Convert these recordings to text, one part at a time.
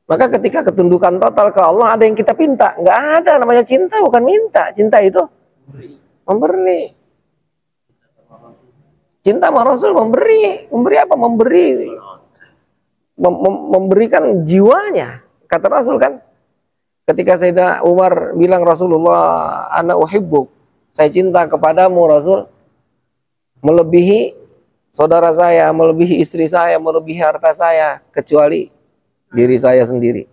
Maka ketika ketundukan total ke Allah, ada yang kita pinta? Nggak ada, namanya cinta bukan minta. Cinta itu memberi. Cinta sama Rasul memberi. Memberi apa? Memberikan jiwanya. Kata Rasul kan, ketika Sayyidina Umar bilang, Rasulullah, ana uhibbuk, saya cinta kepadamu Rasul, melebihi saudara saya, melebihi istri saya, melebihi harta saya, kecuali diri saya sendiri.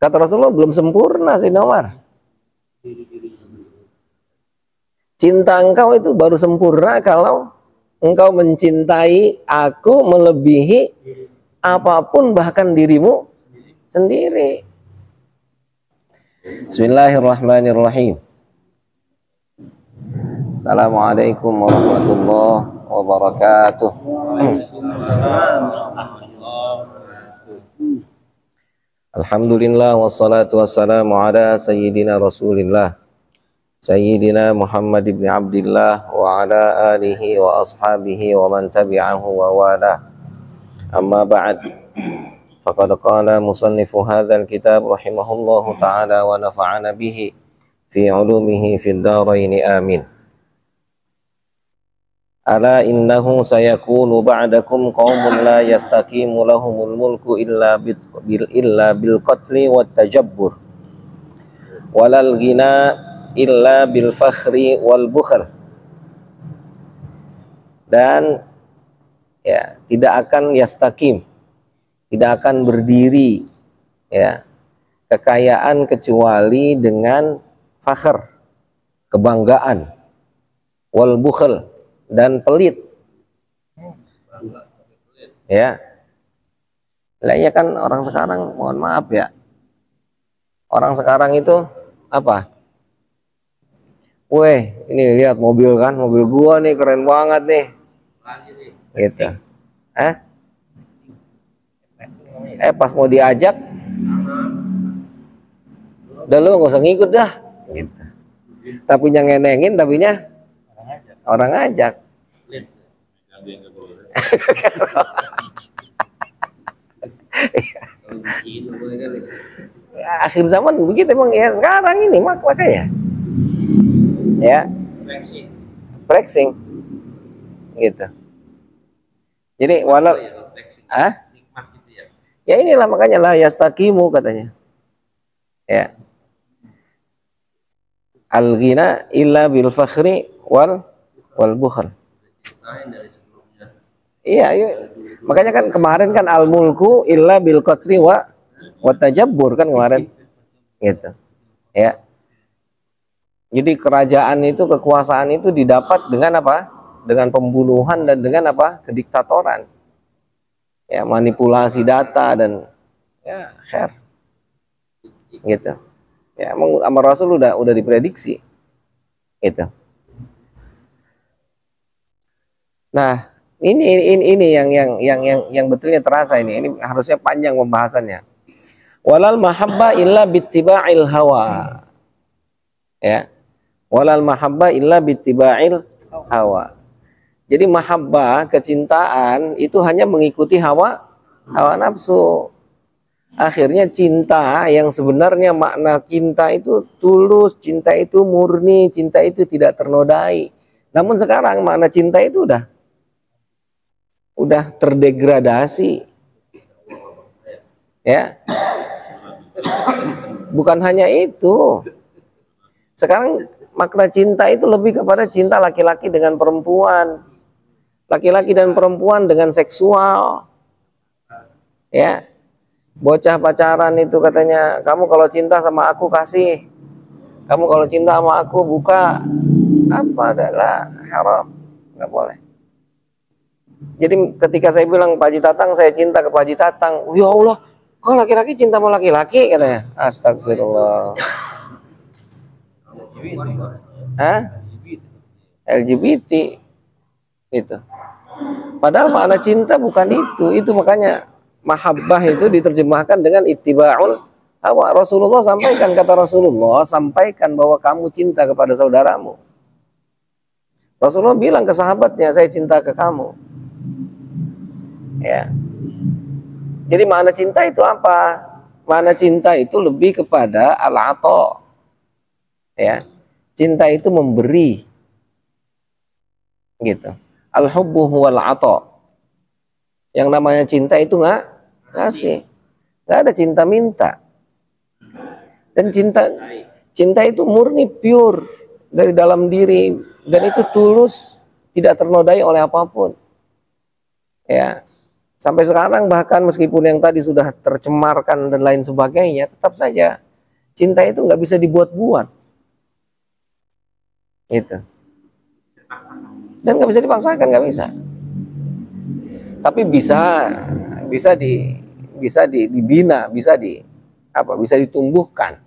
Kata Rasulullah, belum sempurna Sayyidina Umar. Cinta engkau itu baru sempurna kalau engkau mencintai aku melebihi apapun, bahkan dirimu sendiri. Bismillahirrahmanirrahim. Assalamualaikum warahmatullahi wabarakatuh. Alhamdulillah wassalatu wassalamu ala sayyidina Rasulillah Sayyidina Muhammad ibn Abdillah wa ala alihi wa ashabihi wa man tabi'ahu wa wala. Amma ba'd. Faqad qala musannifu hadzal kitab rahimahullahu ta'ala wa nafa'ana bihi fi 'ulumihi fid dharain amin. Ala innahu sayakunu ba'dakum qaumun la yastaqimu lahumul mulku illa bil qatli wat tajabbur walal ghina illa bil fakhri wal bukhl. Dan ya, tidak akan yastaqim, tidak akan berdiri ya kekayaan kecuali dengan fakhr, kebanggaan, wal bukhl, dan pelit. Ya. Lah ya kan orang sekarang, mohon maaf ya. Orang sekarang itu apa? Weh, ini lihat mobil kan, mobil gua nih keren banget nih. Gitu. Pas mau diajak, udah lu gak usah ngikut dah. Gitu. Tapinya ngenengin, tapinya orang ngajak. Akhir zaman begitu emang ya, sekarang ini makanya ya flexing gitu. Jadi walau ya inilah makanya lah yastaqimu katanya ya, al ghina illa bil fakhri wal bukhl. Iya, makanya kan kemarin kan al mulku illa bil qatri wa tajabbur kan kemarin gitu ya. Jadi kerajaan itu, kekuasaan itu didapat dengan apa? Dengan pembunuhan dan dengan apa? Kediktatoran. Ya, manipulasi data dan ya share. Gitu. Ya, sama Rasul udah diprediksi. Gitu. Nah, ini yang betulnya terasa ini. Ini harusnya panjang pembahasannya. Walal mahabba illa bittiba'il hawa. Ya. Walal mahabba illa bittiba'il hawa. Jadi mahabbah, kecintaan itu hanya mengikuti hawa nafsu. Akhirnya cinta yang sebenarnya makna cinta itu tulus, cinta itu murni, cinta itu tidak ternodai. Namun sekarang makna cinta itu udah terdegradasi. Ya. Bukan hanya itu. Sekarang makna cinta itu lebih kepada cinta laki-laki dengan perempuan, laki-laki dan perempuan dengan seksual. Ya, bocah pacaran itu katanya, kamu kalau cinta sama aku kasih, kamu kalau cinta sama aku buka, apa adalah haram, nggak boleh. Jadi ketika saya bilang Pak Haji Tatang, saya cinta ke Pak Haji Tatang, ya Allah, kok laki-laki cinta sama laki-laki katanya, astagfirullah. LGBT itu. Padahal makna cinta bukan itu makanya mahabbah itu diterjemahkan dengan ittiba'ul hawa. Rasulullah sampaikan, kata Rasulullah, sampaikan bahwa kamu cinta kepada saudaramu. Rasulullah bilang ke sahabatnya, saya cinta ke kamu. Ya. Jadi makna cinta itu apa? Makna cinta itu lebih kepada al-ata. Ya. Cinta itu memberi. Gitu. Al-hubbu huwal ata. Yang namanya cinta itu nggak ngasih. Nggak ada cinta minta. Dan cinta itu murni, pure dari dalam diri, dan itu tulus, tidak ternodai oleh apapun. Ya. Sampai sekarang bahkan meskipun yang tadi sudah tercemarkan dan lain sebagainya, tetap saja cinta itu nggak bisa dibuat-buat. Gitu. Dan nggak bisa dipaksakan, nggak bisa. Tapi bisa dibina, bisa ditumbuhkan.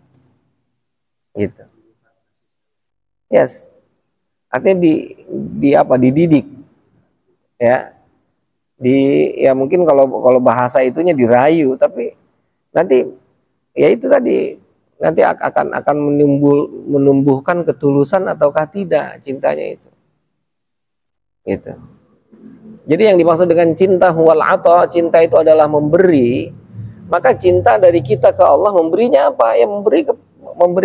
Gitu. Yes. Artinya dididik. Ya. Ya mungkin kalau bahasa itunya dirayu, tapi nanti ya itu tadi nanti akan menumbuhkan ketulusan ataukah tidak cintanya itu. Gitu. Jadi yang dimaksud dengan cinta huwal ata, cinta itu adalah memberi. Maka cinta dari kita ke Allah memberinya apa? Ya memberi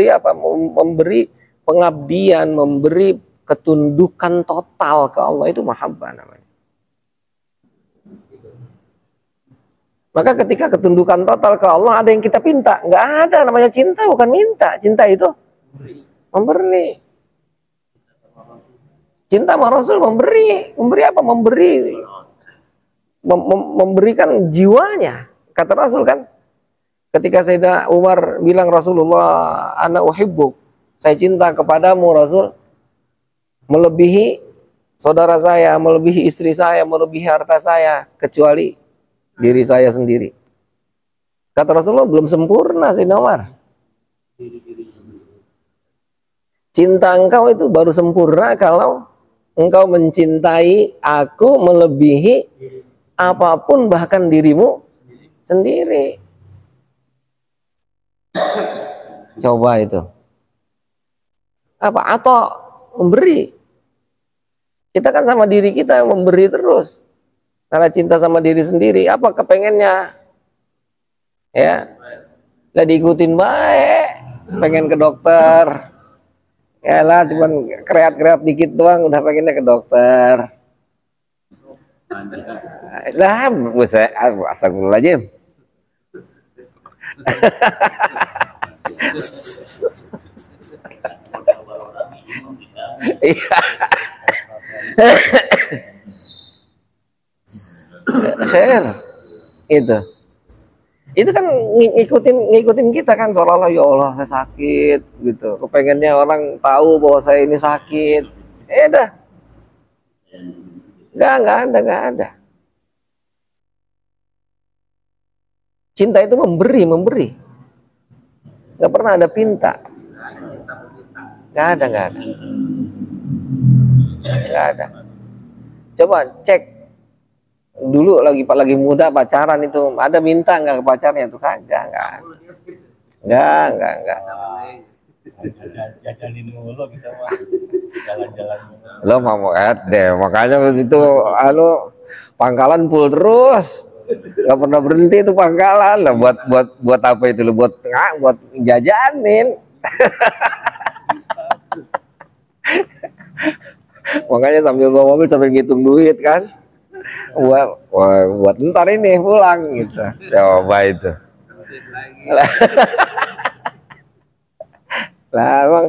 apa? Memberi pengabdian, memberi ketundukan total ke Allah, itu mahabbah namanya. Maka ketika ketundukan total ke Allah ada yang kita pinta, nggak ada namanya cinta, bukan minta. Cinta itu memberi. Cinta sama Rasul memberi apa? Memberikan jiwanya. Kata Rasul kan, ketika Sayyidina Umar bilang, Rasulullah, ana uhibbuk, saya cinta kepadamu Rasul, melebihi saudara saya, melebihi istri saya, melebihi harta saya, kecuali diri saya sendiri. Kata Rasulullah, belum sempurna Sayyidina Umar. Cinta engkau itu baru sempurna kalau engkau mencintai aku melebihi apapun, bahkan dirimu sendiri. Coba itu. Apa? Atau memberi. Kita kan sama diri kita memberi terus. Karena cinta sama diri sendiri. Apa kepengennya? Ya. Gak diikutin baik. Pengen ke dokter. Ya lah, cuman kreat-kreat dikit doang udah pengennya ke dokter. Lah, astagfirullahaladzim. Iya. Khair. Itu kan ngikutin kita kan, seolah-olah ya Allah saya sakit gitu. Kepengennya orang tahu bahwa saya ini sakit. Dah. Nggak ada. Cinta itu memberi. Nggak pernah ada pinta. Nggak ada. Coba cek dulu lagi muda pacaran itu, ada minta nggak ke pacarnya tuh? Kagak. Nggak. Jajanin mulu kita mah. Jalan-jalan. Lo mau deh, makanya itu pangkalan full terus. Nggak pernah berhenti itu pangkalan lah, buat apa itu lo? Buat jajanin. Makanya sambil bawa mobil sambil ngitung duit kan, buat ntar ini pulang gitu. Coba itu. Lah emang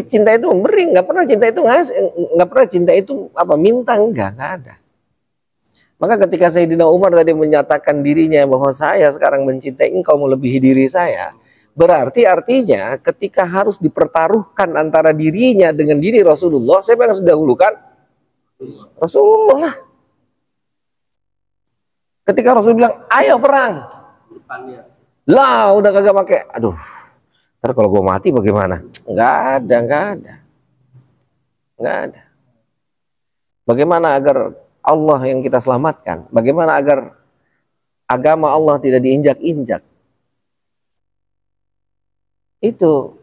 cinta itu memberi, nggak pernah cinta itu ngasih, nggak pernah cinta itu apa minta, nggak ada. Maka ketika Sayyidina Umar tadi menyatakan dirinya bahwa saya sekarang mencintai engkau melebihi diri saya, berarti artinya ketika harus dipertaruhkan antara dirinya dengan diri Rasulullah, siapa yang harus didahulukan? Rasulullah lah. Ketika Rasul bilang, ayo perang, lah udah kagak pakai, aduh, ntar kalau gue mati bagaimana? Nggak ada. Bagaimana agar Allah yang kita selamatkan? Bagaimana agar agama Allah tidak diinjak-injak? Itu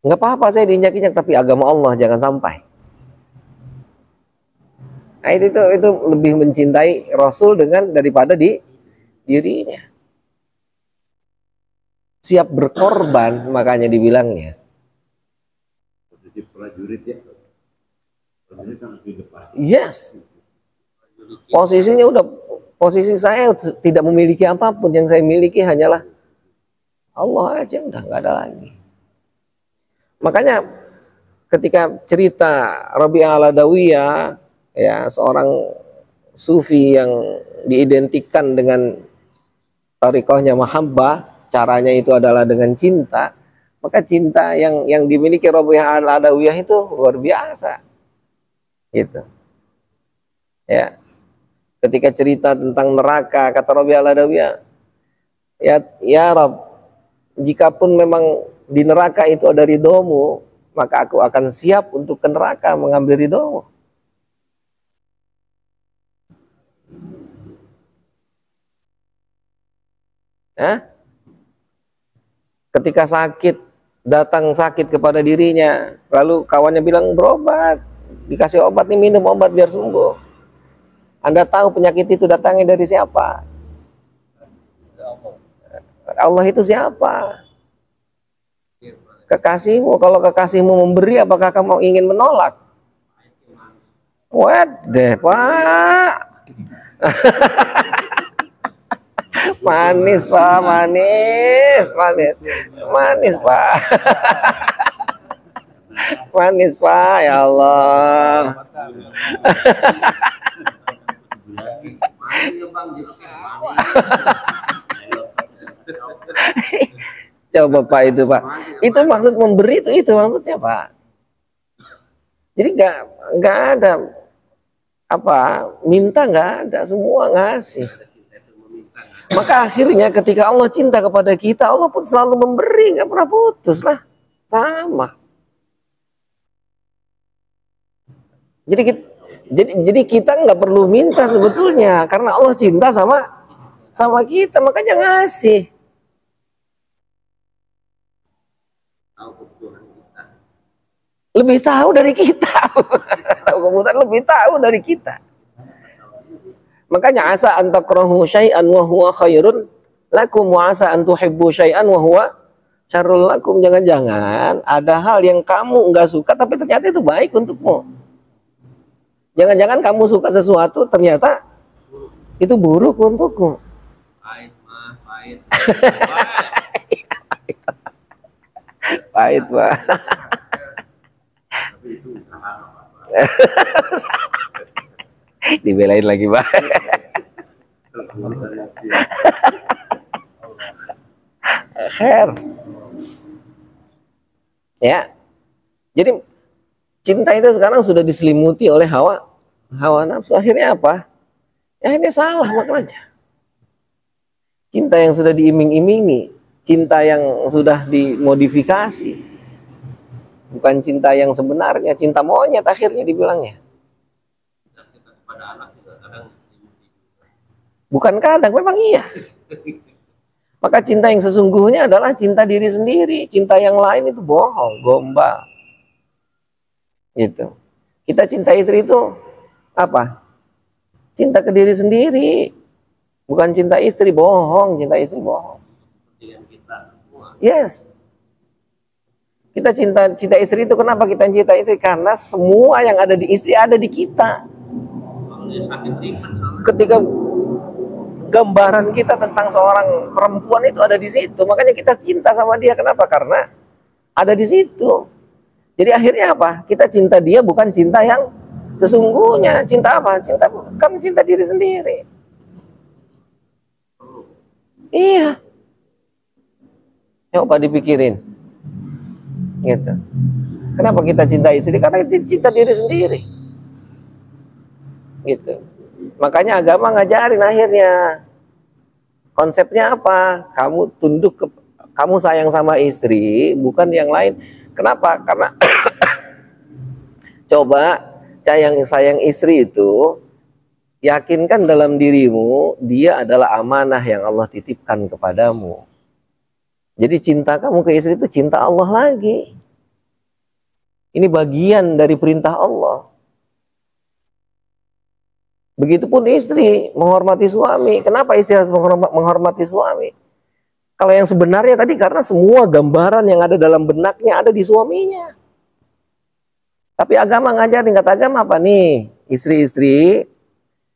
nggak apa-apa saya diinjak-injak, tapi agama Allah jangan sampai. Nah, itu lebih mencintai Rasul daripada dirinya. Siap berkorban, makanya dibilangnya. Posisi prajurit ya. Prajurit kan di depan. Yes. Posisinya udah, posisi saya tidak memiliki apapun, yang saya miliki hanyalah Allah aja, udah nggak ada lagi. Makanya ketika cerita Rabi'ah al-Adawiyah, ya seorang sufi yang diidentikan dengan tariqahnya mahabbah, caranya itu adalah dengan cinta, maka cinta yang dimiliki Rabi'ah al-Adawiyah itu luar biasa. Gitu. Ya. Ketika cerita tentang neraka, kata Rabi'ah al-Adawiyah, ya Rabb, jikapun memang di neraka itu ada ridhomu, maka aku akan siap untuk ke neraka mengambil ridhomu. Ketika sakit, datang sakit kepada dirinya, lalu kawannya bilang berobat, dikasih obat nih, minum obat biar sembuh. Anda tahu penyakit itu datangnya dari siapa? Allah itu siapa? Kekasihmu. Kalau kekasihmu memberi, apakah kamu ingin menolak? Waduh, Pak. Manis, Pak, manis, manis, manis, Pak. Manis, Pak, ya Allah. Coba Pak, itu Pak, itu maksud memberi, itu maksudnya Pak. Jadi nggak ada apa, minta nggak ada, semua ngasih. Maka akhirnya ketika Allah cinta kepada kita, Allah pun selalu memberi, nggak pernah putus lah, sama. Jadi kita nggak perlu minta sebetulnya, karena Allah cinta sama kita, makanya ngasih. Lebih tahu dari kita. Tahu kebutuhan, lebih tahu dari kita. Makanya asa an takrahu syai'an wa huwa khairun lakum wa asa an tuhibbu syai'an wa huwa syarrul lakum. Jangan-jangan ada hal yang kamu nggak suka tapi ternyata itu baik untukmu. Jangan-jangan kamu suka sesuatu ternyata itu buruk untukmu. Pahit mah, pahit. Pahit, Pak. Tapi itu usaha apa-apa. Dibelain lagi, Pak. Khair. Ya. Jadi cinta itu sekarang sudah diselimuti oleh hawa nafsu. Akhirnya apa? Ya, akhirnya salah maknanya. Cinta yang sudah diiming-imingi, cinta yang sudah dimodifikasi, bukan cinta yang sebenarnya, cinta monyet akhirnya dibilangnya. Bukan kadang, memang iya. Maka cinta yang sesungguhnya adalah cinta diri sendiri. Cinta yang lain itu bohong, gombal. Gitu. Kita cinta istri itu apa? Cinta ke diri sendiri. Bukan cinta istri, bohong. Cinta istri bohong. Yes. Kita cinta istri itu, kenapa kita cinta istri? Karena semua yang ada di istri ada di kita. Ketika gambaran kita tentang seorang perempuan itu ada di situ, makanya kita cinta sama dia. Kenapa? Karena ada di situ. Jadi akhirnya apa? Kita cinta dia bukan cinta yang sesungguhnya. Cinta apa? Kamu cinta diri sendiri. Iya. Coba dipikirin. Gitu. Kenapa kita cinta istri? Karena cinta diri sendiri. Gitu. Makanya agama ngajarin akhirnya. Konsepnya apa? Kamu tunduk kamu sayang sama istri, bukan yang lain. Kenapa? Karena coba sayang istri itu, yakinkan dalam dirimu dia adalah amanah yang Allah titipkan kepadamu. Jadi cinta kamu ke istri itu cinta Allah lagi. Ini bagian dari perintah Allah. Begitupun istri menghormati suami. Kenapa istri harus menghormati suami? Kalau yang sebenarnya tadi karena semua gambaran yang ada dalam benaknya ada di suaminya. Tapi agama ngajarin, kata agama apa nih? Istri-istri,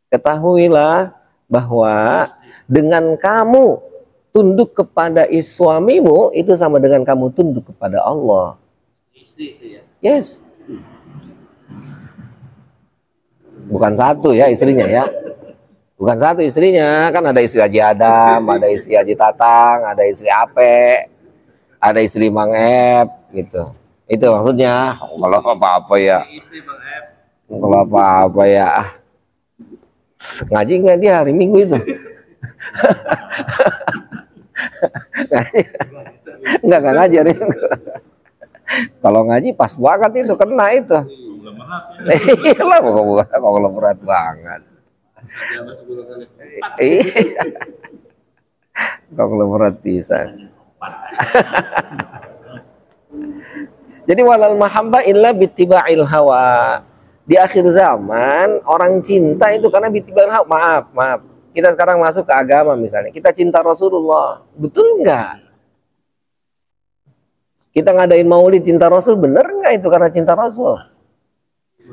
ketahuilah bahwa dengan kamu tunduk kepada suamimu itu sama dengan kamu tunduk kepada Allah. Istri itu ya. Yes. Bukan satu ya istrinya ya. Bukan satu istrinya, kan ada istri Haji Adam, ada istri Haji Tatang, ada istri Ape, ada istri Mang Ep, gitu. Itu maksudnya. Kalau apa-apa ya. Istri Bang Ep. Kalau apa-apa ya. Ngaji nggak dia hari Minggu itu? Nggak ngaji hari Minggu. Kalau ngaji pas banget itu, kena itu. Iyalah, kalau berat banget. Kalau berat bisa. Jadi walal mahabbah illa bittiba'il hawa. Di akhir zaman orang cinta itu karena bittiba'il hawa. Maaf. Kita sekarang masuk ke agama misalnya. Kita cinta Rasulullah. Betul enggak? Kita ngadain maulid cinta Rasul, bener enggak itu karena cinta Rasul?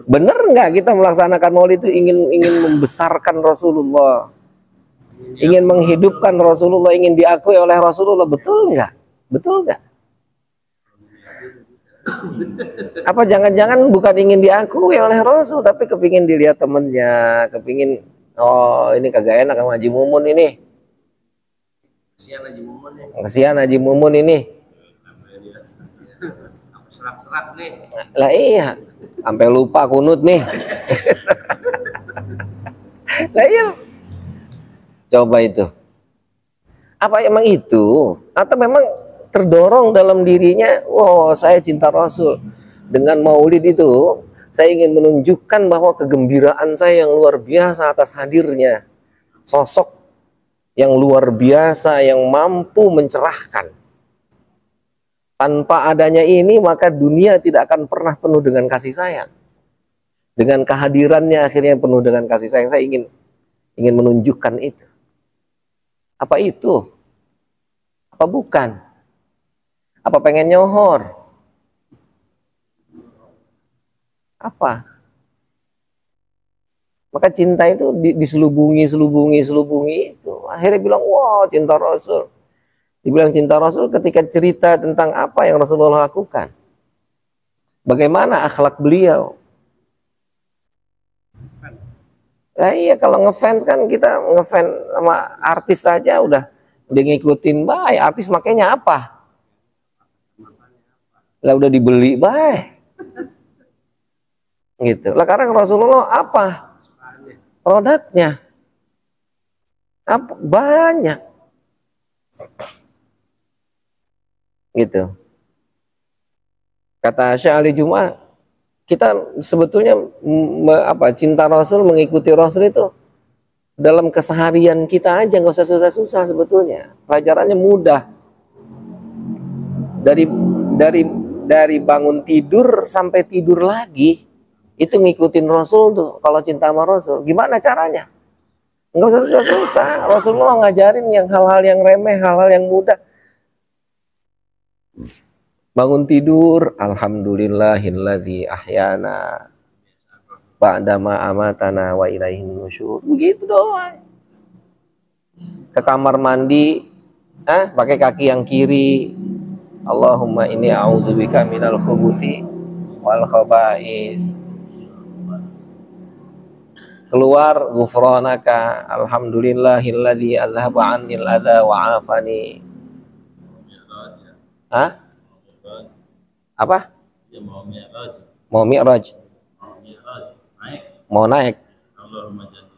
Bener enggak kita melaksanakan maulid itu ingin membesarkan Rasulullah? Ingin menghidupkan Rasulullah, ingin diakui oleh Rasulullah, betul enggak? Betul enggak? Apa jangan-jangan bukan ingin diakui oleh Rasul, tapi kepingin dilihat temennya, kepingin, oh ini kagak enak sama Haji Mumun ini. Kesian Haji Mumun nih. Kesian Haji Mumun ini. Aku serak-serak nih. Lah iya, sampai lupa kunut nih. Lah iya. Coba itu. Apa emang itu? Atau memang terdorong dalam dirinya, oh saya cinta Rasul. Dengan maulid itu, saya ingin menunjukkan bahwa kegembiraan saya yang luar biasa atas hadirnya sosok yang luar biasa, yang mampu mencerahkan. Tanpa adanya ini, maka dunia tidak akan pernah penuh dengan kasih sayang. Dengan kehadirannya akhirnya penuh dengan kasih sayang. Saya ingin menunjukkan itu. Apa itu? Apa bukan? Apa pengen nyohor? Apa? Maka cinta itu diselubungi itu. Akhirnya bilang, wah cinta Rasul. Dibilang cinta Rasul ketika cerita tentang apa yang Rasulullah lakukan. Bagaimana akhlak beliau. Nah iya, kalau ngefans kan kita ngefans sama artis saja udah ngikutin, baik. Artis makanya apa? Lah udah dibeli, baik. Gitu. Lah karena Rasulullah apa? Produknya. Apa? Banyak. Gitu. Kata Syekh Ali Jum'ah, kita sebetulnya cinta Rasul, mengikuti Rasul itu dalam keseharian kita aja, nggak usah susah-susah sebetulnya. Pelajarannya mudah. Dari bangun tidur sampai tidur lagi itu ngikutin Rasul tuh. Kalau cinta sama Rasul, gimana caranya? Nggak usah susah-susah. Rasulullah ngajarin yang hal-hal yang remeh, hal-hal yang mudah. Bangun tidur, alhamdulillahilladzi ahyana ba'dama amatana wa ilaihin nusyur. Begitu doang. Ke kamar mandi, pakai kaki yang kiri. Allahumma inni a'udzubika minal khubuthi wal khaba'is. Keluar, ghufranaka alhamdulillahilladzi azhaba 'annil adza wa 'afani. Apa? Ya mau mi'raj. Mau mi'raj. Naik. Mau naik. Allahumma jadi.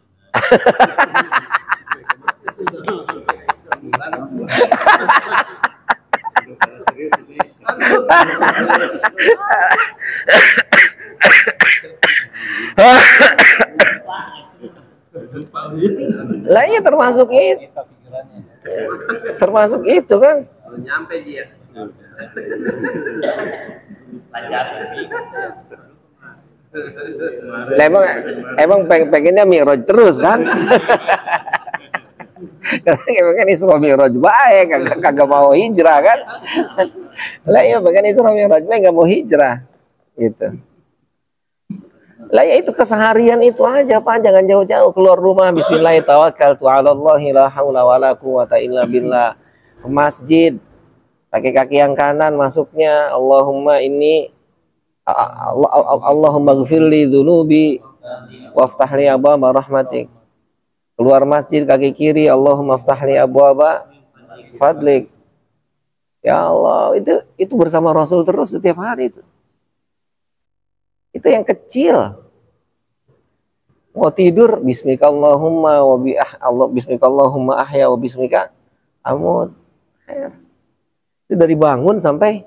Lah iya termasuk itu. Termasuk itu kan. Belum nyampe dia. Lah emang pengennya Mi'raj terus kan? Karena kan Isra Mi'raj baik, kagak mau hijrah kan? Lah iya pengen Isra Mi'raj baik, nggak mau hijrah gitu. Lah ya itu keseharian itu aja Pak, jangan jauh-jauh, keluar rumah bismillahirrahmanirrahim, tawakkaltu 'alallahi la haula wala quwata illa billah. Ke masjid pakai kaki yang kanan masuknya, Allahumma ini Allahumma ghfirli dzunubi waftah li abwaaba rahmatik. Keluar masjid kaki kiri, Allahumma ftah li abwaaba fadlik. Ya Allah, itu bersama Rasul terus setiap hari itu. Itu yang kecil. Mau tidur bismikallahumma wa bi Allah bismikallahumma ahya wa bismika amut. Itu dari bangun sampai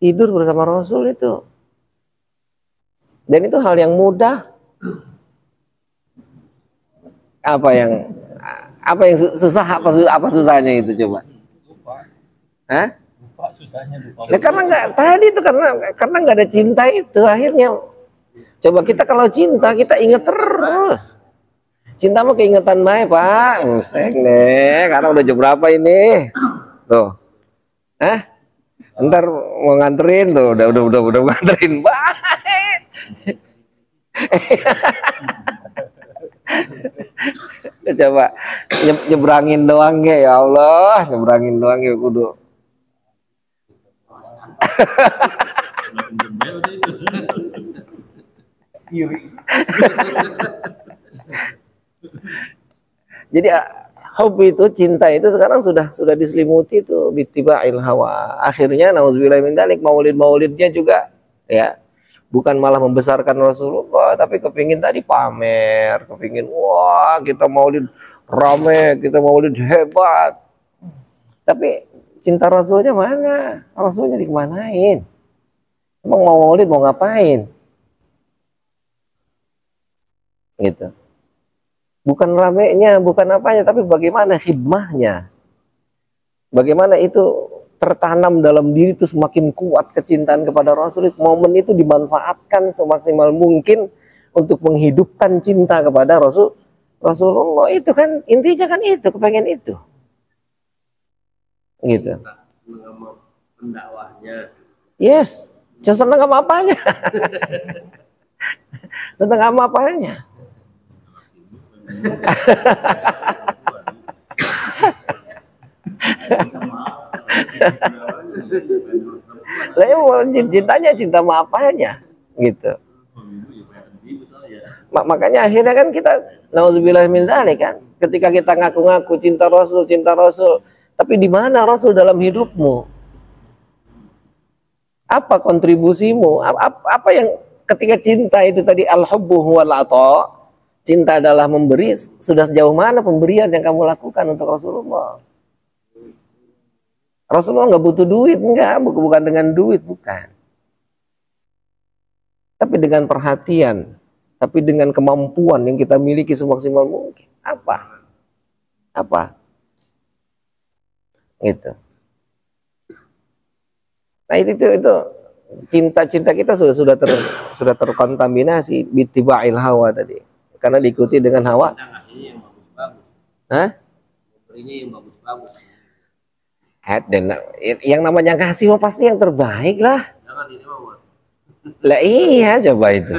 tidur bersama Rasul itu. Dan itu hal yang mudah. Apa yang susah, apa susahnya itu coba? Hah? Lupa susahnya lupa. Nah, karena nggak tadi itu karena nggak ada cinta itu akhirnya. Coba kita kalau cinta kita ingat terus. Cinta mau keingetan baik Pak. Ngusek deh. Karena udah jam berapa ini? Tuh. Ntar mau nganterin tuh. Udah nganterin baik. Coba nyebrangin doang ya Allah. Nyebrangin doang ya kudu. Jadi hobi itu, cinta itu sekarang sudah diselimuti itu bittiba'il hawa. Akhirnya nauzubillahi min dzalik, maulidnya juga ya bukan malah membesarkan Rasulullah, tapi kepingin tadi pamer, kepingin wah kita maulid rame, kita maulid hebat. Tapi cinta Rasulnya mana? Rasulnya dikemanain? Emang mau maulid mau ngapain? Gitu. Bukan ramenya, bukan apanya, tapi bagaimana khidmahnya. Bagaimana itu tertanam dalam diri itu semakin kuat kecintaan kepada Rasul. Momen itu dimanfaatkan semaksimal mungkin untuk menghidupkan cinta kepada Rasulullah. Itu kan intinya kan itu, kepengen itu. Gitu. Seneng sama pendakwahnya. Yes, seneng sama apanya? Seneng sama apanya? Lah cintanya cinta sama apanya gitu. Makanya akhirnya kan kita nauzubillah min dzalik kan, ketika kita ngaku-ngaku cinta Rasul, tapi di mana Rasul dalam hidupmu? Apa kontribusimu? Apa yang ketika cinta itu tadi al-hubbu huwal ata', cinta adalah memberi, sudah sejauh mana pemberian yang kamu lakukan untuk Rasulullah? Rasulullah nggak butuh duit, enggak, bukan dengan duit, bukan. Tapi dengan perhatian, tapi dengan kemampuan yang kita miliki semaksimal mungkin. Apa? Gitu. Nah itu cinta kita sudah terkontaminasi bittiba'il hawa tadi. Karena diikuti dengan hawa. Hah? Berinya yang bagus-bagus. Dan yang namanya kasih mah pasti yang terbaik lah. Jangan ini mah. Lah iya coba itu.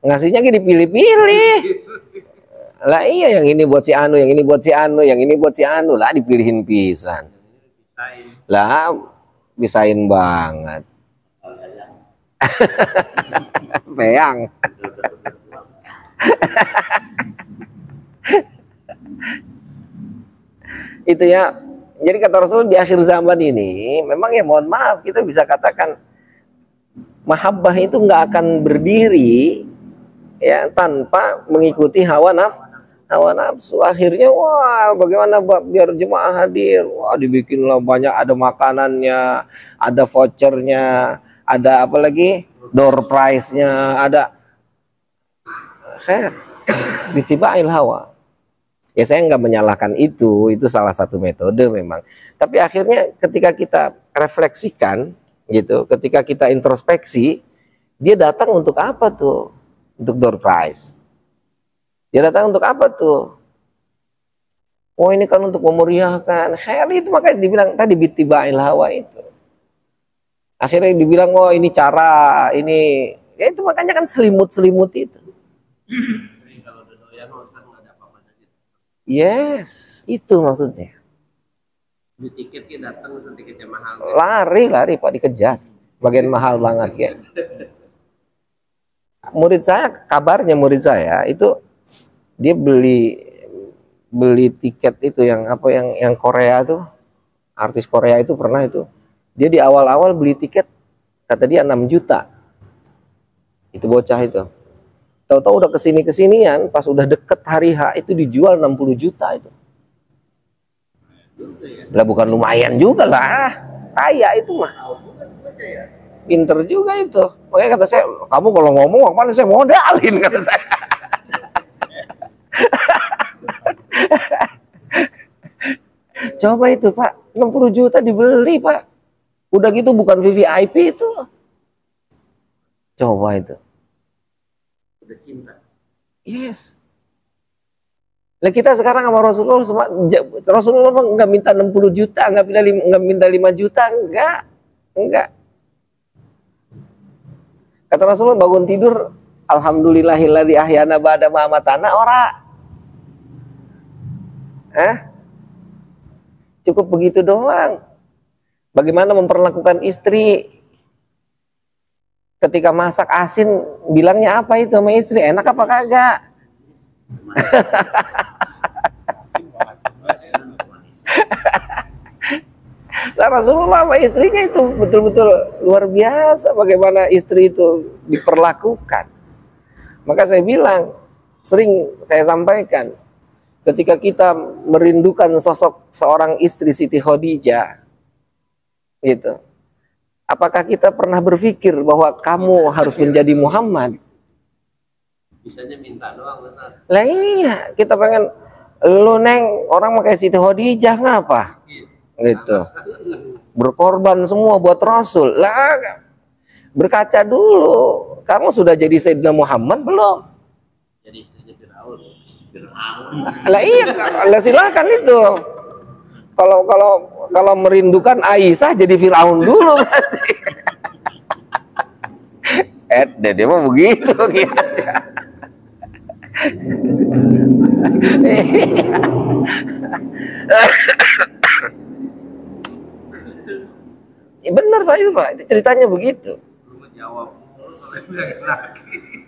Ngasihnya gini dipilih-pilih. Lah iya yang ini buat si Anu, yang ini buat si Anu, yang ini buat si Anu lah dipilihin pisan. Lah bisain banget. Peyang. Itu ya. Jadi kata Rasul di akhir zaman ini memang ya mohon maaf kita bisa katakan mahabbah itu nggak akan berdiri ya tanpa mengikuti hawa nafsu. Akhirnya wah bagaimana biar jemaah hadir, wah dibikinlah banyak, ada makanannya, ada vouchernya, ada apa lagi door prize-nya, ada bitiba'il hawa. Ya saya nggak menyalahkan itu salah satu metode memang. Tapi akhirnya ketika kita refleksikan gitu, ketika kita introspeksi, dia datang untuk apa tuh? untuk door prize. Dia datang untuk apa tuh? Oh ini kan untuk memeriahkan. Khair itu makanya dibilang tadi bitiba'il hawa itu. Akhirnya dibilang oh ini cara ini. Ya itu makanya kan selimut-selimut itu. Jadi kalau udah doyan kan nggak ada apa-apa gitu. Yes, itu maksudnya. Beli tiket kita datang itu tiketnya mahal. Lari Pak dikejar. Bagian mahal banget ya. Murid saya, kabarnya murid saya itu dia beli tiket itu yang apa yang Korea tuh, artis Korea itu pernah itu. Dia di awal-awal beli tiket kata dia 6 juta. Itu bocah itu. Tahu-tahu udah kesinian, pas udah deket hari H itu dijual 60 juta itu. Lah bukan lumayan juga lah. Kaya itu mah. Pinter juga itu. Makanya kata saya, kamu kalau ngomong apa saya modalin kata saya. Coba itu Pak, 60 juta dibeli Pak. Udah gitu bukan VVIP itu. Coba itu. Udah cinta. Yes. Nah kita sekarang sama Rasulullah nggak minta 60 juta, nggak minta 5 juta, enggak. Kata Rasulullah bangun tidur, alhamdulillahilladzi ahyana ba'da ma amatana ora. Cukup begitu doang. Bagaimana memperlakukan istri? Ketika masak asin, bilangnya apa itu sama istri? Enak apa kagak? Nah, Rasulullah sama istrinya itu betul-betul luar biasa bagaimana istri itu diperlakukan. Maka saya bilang, sering saya sampaikan, ketika kita merindukan sosok seorang istri Siti Khadijah, gitu. Apakah kita pernah berpikir bahwa kamu harus menjadi Muhammad? Bisanya minta doang, benar. Lah iya, kita pengen lu neng orang pakai Siti Khadijah ngapa? Gitu. Berkorban semua buat Rasul. Lah berkaca dulu, kamu sudah jadi Sayyidina Muhammad belum? Jadi istrinya Firaun. Lah iya, lah silakan itu. Kalau merindukan Aisyah jadi Firaun dulu berarti. Dia mah begitu kiasnya. Ya benar Pak itu Pak, itu ceritanya begitu. Lu jawab lagi.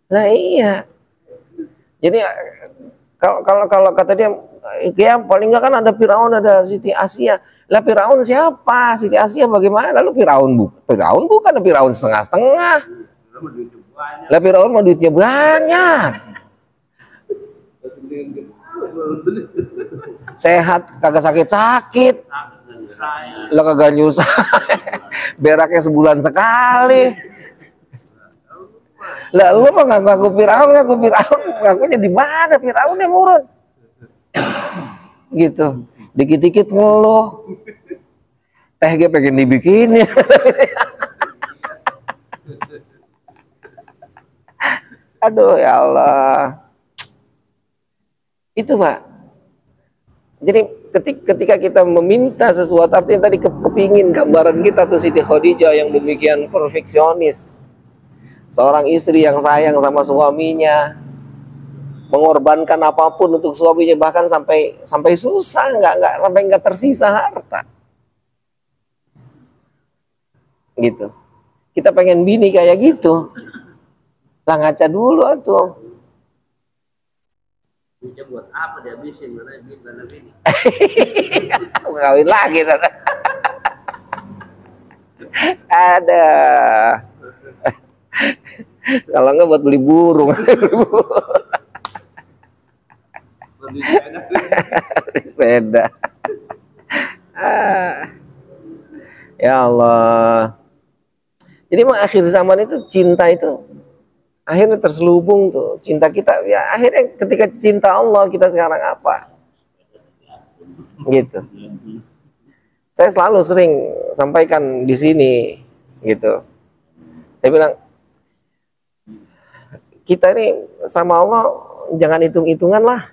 Nah iya. Jadi kalau kata dia, ya paling nggak kan ada Firaun, ada Siti Asia. Lah Firaun siapa? Siti Asia bagaimana? Lalu Firaun bukan Firaun setengah-setengah. Lah Firaun mah duitnya banyak. Sehat kagak sakit-sakit. Lah kagak nyusah. Beraknya sebulan sekali. Lah lu mah ngaku Firaun, ngakunya di mana Firaun yang murun? Gitu. Dikit-dikit ngeluh. Teh pengen dibikinin. Aduh ya Allah. Itu Pak. Jadi ketika kita meminta sesuatu, artinya tadi kepingin gambaran kita tuh Siti Khadijah yang demikian perfeksionis. Seorang istri yang sayang sama suaminya, mengorbankan apapun untuk suaminya, bahkan sampai susah, nggak tersisa harta. Gitu. Kita pengen bini kayak gitu. Lah ngaca dulu atuh. Duitnya buat apa dihabisin? Mana bini? Kawin lagi tata. Ada. Kalau enggak buat beli burung. Beli sepeda. Ya Allah. Jadi emang akhir zaman itu cinta itu akhirnya terselubung tuh. Cinta kita ya akhirnya ketika cinta Allah kita sekarang apa? Gitu. Saya selalu sering sampaikan di sini gitu. Saya bilang kita ini sama Allah jangan hitung-hitungan lah.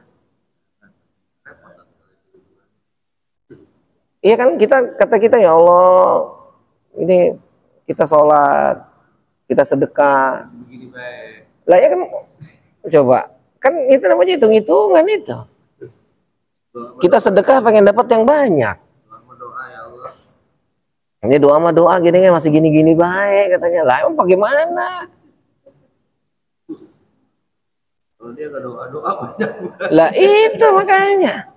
Iya kan, kata kita ya Allah, ini kita sholat, kita sedekah. Begini baik. Lah ya kan, coba kan itu namanya hitung-hitungan itu. Kita sedekah pengen dapat yang banyak. Doa ya Allah. Ini doa mah doa gini kan masih gini-gini baik katanya. Lah emang bagaimana? Kalau dia nggak doa banyak. Lah itu makanya.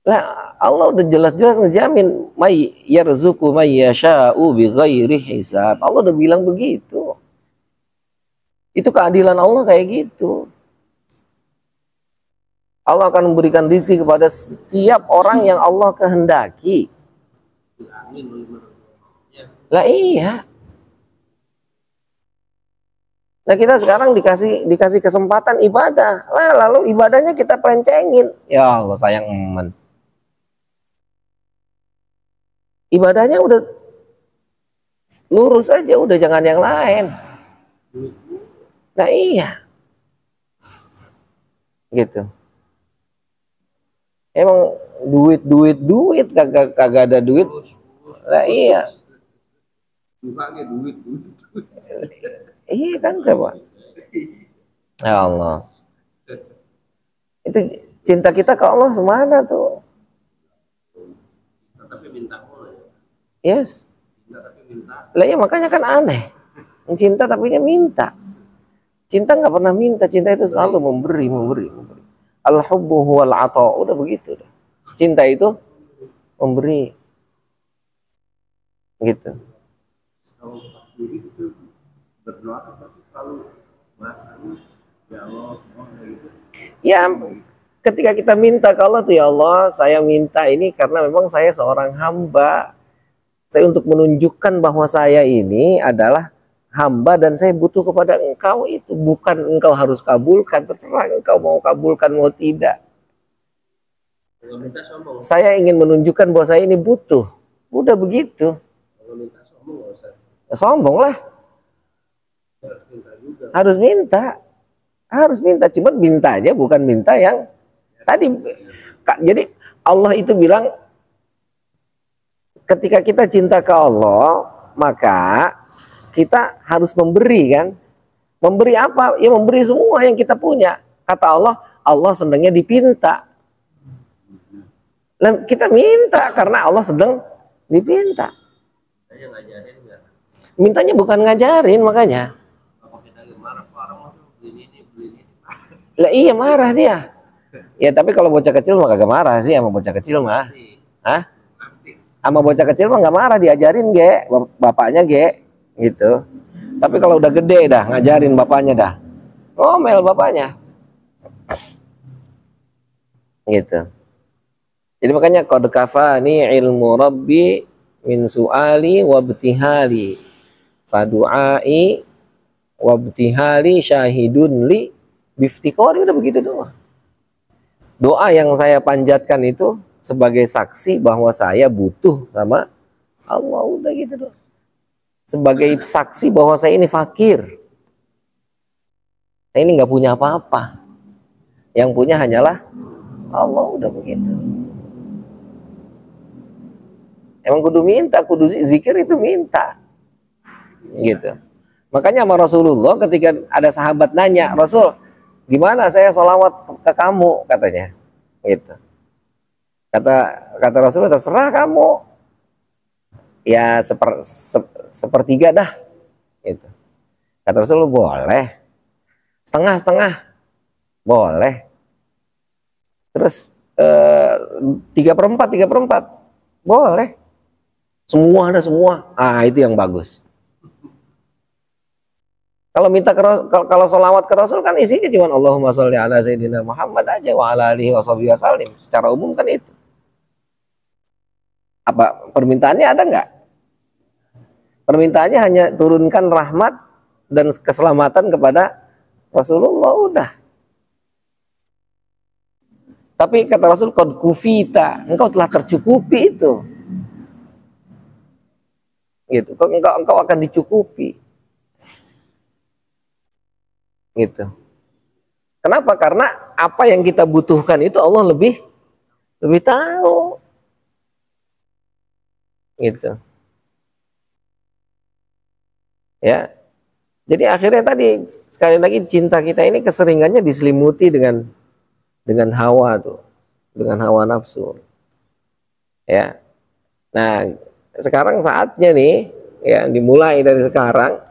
Lah Allah udah jelas-jelas ngejamin may yarzuqu may yasha'u bighairi hisab. Allah udah bilang begitu. Itu keadilan Allah kayak gitu. Allah akan memberikan rezeki kepada setiap orang yang Allah kehendaki. Lah iya. Nah kita sekarang dikasih kesempatan ibadah. Lah lalu ibadahnya kita pelencengin. Ya Allah sayang emen. Ibadahnya udah lurus aja, udah jangan yang lain. Nah iya. Gitu. Emang duit kagak ada duit. Lah iya. Iya kan coba. Ya Allah. Itu cinta kita ke Allah semana tuh? Tapi minta boleh. Yes. Cinta tapi minta. Lah ya makanya kan aneh. Cinta tapi minta. Cinta nggak pernah minta. Cinta itu selalu memberi. Al-hubbu huwal ata. Udah begitu. Cinta itu memberi. Gitu. Kalau pas diri itu berdoa kan pasti selalu bahasanya ya Allah, gitu. Ya, ketika kita minta ke Allah tuh ya Allah, saya minta ini karena memang saya seorang hamba. Saya untuk menunjukkan bahwa saya ini adalah hamba dan saya butuh kepada engkau itu. Bukan engkau harus kabulkan, terserah engkau mau kabulkan mau tidak. Kalau minta sombong. Saya ingin menunjukkan bahwa saya ini butuh. Udah begitu. Kalau minta sombong nggak usah. Sombong lah. Harus minta juga. Harus minta. Cuma mintanya bukan minta yang tadi. Jadi Allah itu bilang ketika kita cinta ke Allah, maka kita harus memberi kan. Memberi apa? Ya memberi semua yang kita punya. Kata Allah, Allah senangnya dipinta. Dan kita minta karena Allah sedang dipinta. Saya ngajarin nggak? Mintanya bukan ngajarin makanya. Kalau kita lagi marah, orang mau beli ini. Lah iya marah dia. Ya tapi kalau bocah kecil mah kagak marah sih sama bocah kecil mah. Hah? Sama bocah kecil mah nggak marah, diajarin ge, bapaknya ge, gitu. Tapi kalau udah gede dah ngajarin bapaknya dah. Ngomel bapaknya. Gitu. Jadi makanya qad kafani ilmu rabbi min su'ali wabtihali fadu'ai wabtihali syahidun li biftiqori. Udah begitu doa. Doa yang saya panjatkan itu sebagai saksi bahwa saya butuh sama Allah. Udah gitu doa. Sebagai saksi bahwa saya ini fakir. Saya ini nggak punya apa-apa. Yang punya hanyalah Allah. Udah begitu. Emang kudu minta, kudu zikir itu minta. Gitu. Makanya sama Rasulullah ketika ada sahabat nanya, Rasul, gimana saya sholawat ke kamu, katanya. Gitu. Kata Rasulullah, terserah kamu. Ya sepertiga dah. Gitu. Kata Rasulullah, boleh. Setengah-setengah. Boleh. Terus 3/4. Boleh. Semua ada semua. Ah, itu yang bagus. Kalau minta kalau sholawat ke Rasul kan isinya cuma Allahumma sholli ala sayyidina Muhammad aja wa ala alihi washabihi wasallim. Secara umum kan itu. Apa permintaannya ada nggak? Permintaannya hanya turunkan rahmat dan keselamatan kepada Rasulullah, udah. Tapi kata Rasul, qad kufita, engkau telah tercukupi itu. Gitu. Engkau akan dicukupi. Gitu. Kenapa? Karena apa yang kita butuhkan itu Allah lebih tahu. Gitu. Ya. Jadi akhirnya tadi sekali lagi cinta kita ini keseringannya diselimuti dengan hawa tuh, dengan hawa nafsu. Ya. Nah, sekarang saatnya nih, ya dimulai dari sekarang,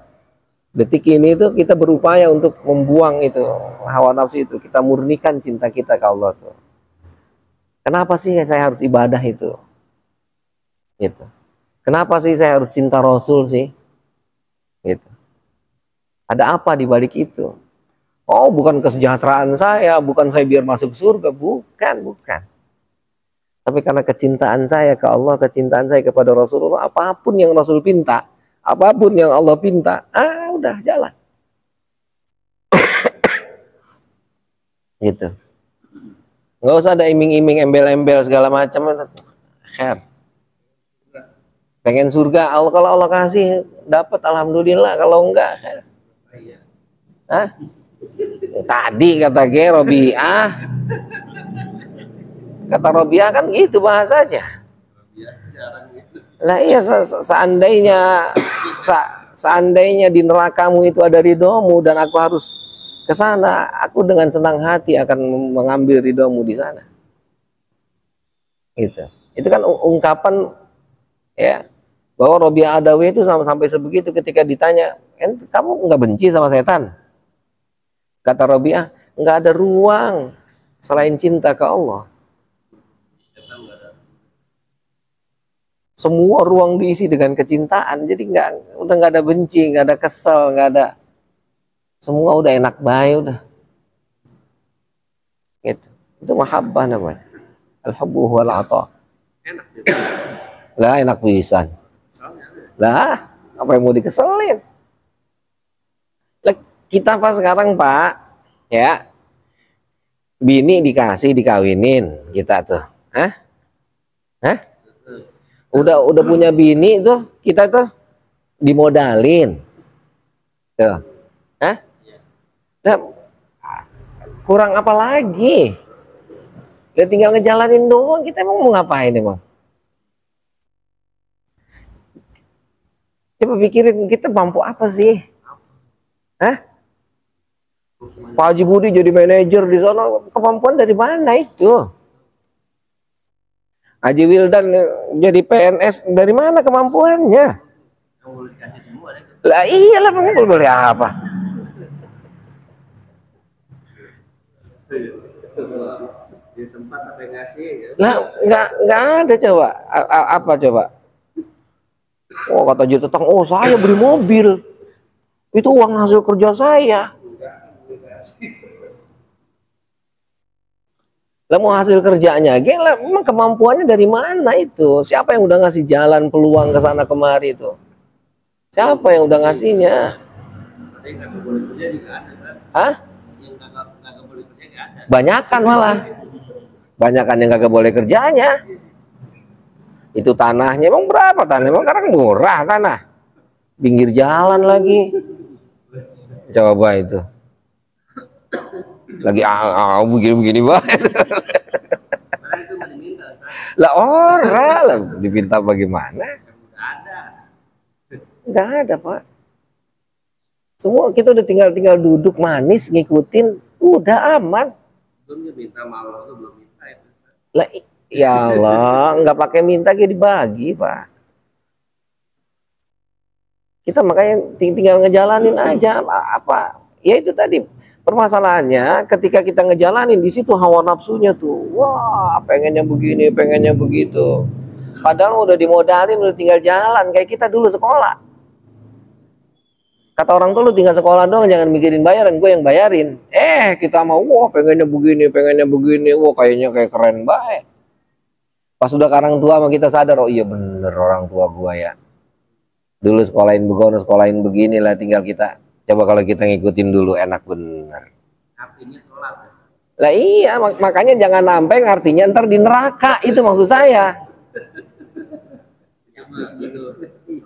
detik ini tuh kita berupaya untuk membuang itu hawa nafsu itu, kita murnikan cinta kita ke Allah tuh. Kenapa sih saya harus ibadah itu? Gitu. Kenapa sih saya harus cinta Rasul sih? Gitu. Ada apa di balik itu? Oh, bukan kesejahteraan saya, bukan saya biar masuk surga, bukan. Tapi karena kecintaan saya ke Allah, kecintaan saya kepada Rasulullah, apapun yang Rasul pinta, apapun yang Allah pinta, udah jalan. Gitu. Nggak usah ada iming-iming, embel-embel segala macam. Khair. Pengen surga, Allah kalau Allah kasih dapat alhamdulillah, kalau enggak khair. Hah? Tadi kata Robiah, kata Robiah kan gitu bahasanya. Lah iya, seandainya di nerakamu itu ada ridhomu dan aku harus ke sana, aku dengan senang hati akan mengambil ridhomu di sana. Gitu. Itu kan ungkapan ya bahwa Robiah Adawi itu sampai sebegitu ketika ditanya, kamu nggak benci sama setan? Kata Robiah, nggak ada ruang selain cinta ke Allah. Semua ruang diisi dengan kecintaan, jadi udah nggak ada benci, nggak ada kesel, nggak ada, semua udah enak baik udah. Gitu. Itu mahabbah namanya. Al-hubbu wal ata. Lah enak pisan. Lah, apa yang mau dikeselin? Kita pas sekarang Pak, ya, bini dikawinin kita tuh, hah? Udah punya bini tuh, kita tuh dimodalin, tuh, hah? Nah, kurang apa lagi? Ya tinggal ngejalanin doang, kita emang mau ngapain emang? Coba pikirin kita mampu apa sih? Hah? Pak Haji Budi jadi manajer di sana, kemampuan dari mana itu? Haji Wildan jadi PNS, dari mana kemampuannya? Lah iyalah, boleh apa? Di tempat apa yang ngasih? Lah nggak ada coba. Apa coba? Oh kata Jetotang, oh saya beli mobil, itu uang hasil kerja saya. Lah mau hasil kerjanya, lah memang kemampuannya dari mana itu? Siapa yang udah ngasih jalan peluang ke sana kemari itu? Siapa yang udah ngasihnya? Yang nggak boleh kerja juga ada kan? Hah? Yang nggak boleh kerja nggak ada. Banyakan malah. Banyakan yang kagak boleh kerjanya. Itu tanahnya emang berapa tanah? Emang sekarang murah tanah. Pinggir jalan lagi. Coba itu. Lagi begini banget. Lah orang lah diminta bagaimana? Nggak ada Pak. Semua kita udah tinggal duduk manis ngikutin, udah aman. Belum minta malu tuh belum minta itu. Lah ya Allah, nggak pakai minta kayak dibagi Pak. Kita makanya tinggal ngejalanin aja apa. Ya itu tadi. Permasalahannya ketika kita ngejalanin di situ hawa nafsunya tuh, wah pengennya begini, pengennya begitu. Padahal udah dimodalin, udah tinggal jalan kayak kita dulu sekolah. Kata orang tuh lu tinggal sekolah doang, jangan mikirin bayaran, gue yang bayarin. Kita mau, wah pengennya begini, wah kayaknya kayak keren baik. Pas udah orang tua sama kita sadar, oh iya bener orang tua gue ya. Dulu sekolahin begono, sekolahin begini lah, tinggal kita. Coba kalau kita ngikutin dulu enak bener. Artinya telat. Lah iya, makanya jangan sampai artinya ntar di neraka, itu maksud saya.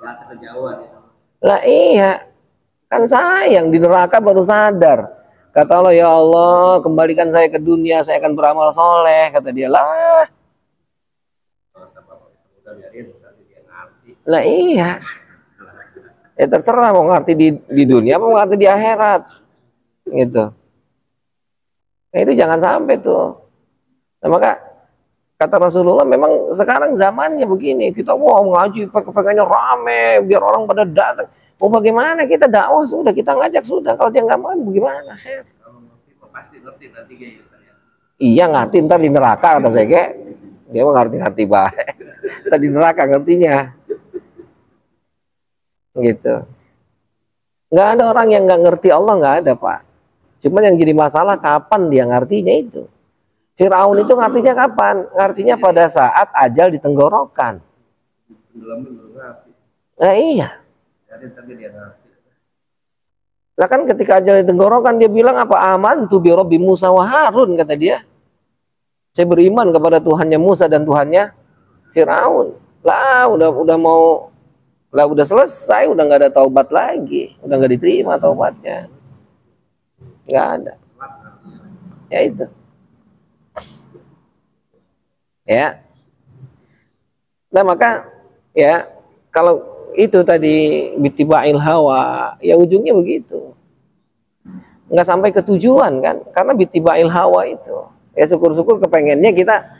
neraka kejauhan itu. Lah iya, kan sayang di neraka baru sadar. Kata Allah, ya Allah, kembalikan saya ke dunia, saya akan beramal soleh. Kata dia, lah iya. Ya terserah mau ngerti di dunia, mau ngerti di akhirat. Gitu. Nah, itu jangan sampai tuh. Nah, maka kata Rasulullah, memang sekarang zamannya begini. Kita ngaji pengennya rame, biar orang pada datang. Mau bagaimana, kita dakwah sudah, kita ngajak sudah. Kalau dia nggak mau, bagaimana? Pasti ngerti nanti ya. Iya ngerti, ntar di neraka kata saya kayak. Dia mah ngerti-ngerti baik. Ntar di neraka ngertinya. Gitu. Nggak ada orang yang nggak ngerti Allah, nggak ada Pak. Cuman yang jadi masalah kapan dia ngertinya itu. Firaun itu ngertinya kapan? Ngertinya pada saat ajal ditenggorokan. Nah iya. Nah kan ketika ajal ditenggorokan dia bilang apa? Amantu bi Rabbi Musa wa Harun, kata dia. Saya beriman kepada Tuhannya Musa dan Tuhannya Firaun. Lah udah mau, lah udah selesai, udah nggak ada taubat lagi, udah nggak diterima taubatnya, nggak ada. Ya itu. Ya. Nah maka ya kalau itu tadi bitiba'il hawa, ya ujungnya begitu. Nggak sampai ke tujuan kan, karena bitiba'il hawa itu. Ya syukur-syukur kepengennya kita,